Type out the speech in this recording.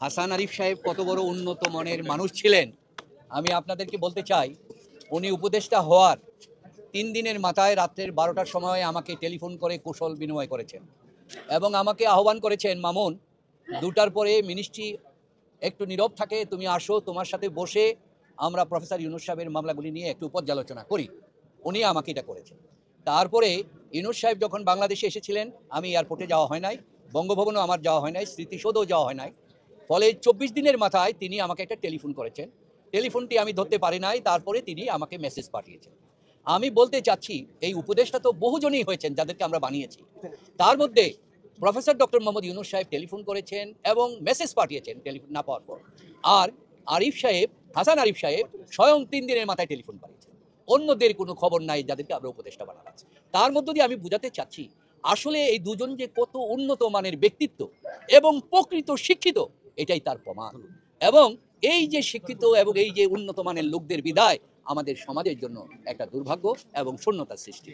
হাসান আরিফ সাহেব কত বড় উন্নত মনের মানুষ ছিলেন আমি আপনাদেরকে বলতে চাই। উনি উপদেষ্টা হওয়ার ৩ দিনের মাথায় রাত্রের ১২টার সময় আমাকে টেলিফোন করে কুশল বিনিময় করেছেন এবং আমাকে আহ্বান করেছেন, মামুন ২টার পরে মিনিস্ট্রি একটু নীরব থাকে, তুমি আসো, তোমার সাথে বসে আমরা প্রফেসর ইউনূস সাহেবের মামলাগুলি নিয়ে একটু পর্যালোচনা করি। উনি আমাকে এটা করেছেন। তারপরে ইউনূস সাহেব যখন বাংলাদেশে এসেছিলেন, আমি এয়ারপোর্টে যাওয়া হয় নাই, বঙ্গভবনও আমার যাওয়া হয় নাই, স্মৃতিসৌধও যাওয়া হয় নাই। ফলে ২৪ দিনের মাথায় তিনি আমাকে একটা টেলিফোন করেছেন। টেলিফোনটি আমি ধরতে পারি নাই, তারপরে তিনি আমাকে মেসেজ পাঠিয়েছেন। আমি বলতে চাচ্ছি, এই উপদেশটা তো বহুজনই হয়েছেন যাদেরকে আমরা বানিয়েছি। তার মধ্যে প্রফেসর ডক্টর মোহাম্মদ ইউনূস সাহেব টেলিফোন করেছেন এবং মেসেজ পাঠিয়েছেন টেলিফোন না পাওয়ার পর। আর আরিফ সাহেব, হাসান আরিফ সাহেব স্বয়ং ৩ দিনের মাথায় টেলিফোন পাঠিয়েছেন। অন্যদের কোনো খবর নাই যাদেরকে আমরা উপদেষ্টা বানালাম। তার মধ্য দিয়ে আমি বুঝাতে চাচ্ছি, আসলে এই দুজন যে কত উন্নত মানের ব্যক্তিত্ব এবং প্রকৃত শিক্ষিত, এটাই তার প্রমাণ। এবং এই যে শিক্ষিত এবং এই যে উন্নত মানের লোকদের বিদায় আমাদের সমাজের জন্য একটা দুর্ভাগ্য এবং শূন্যতার সৃষ্টি।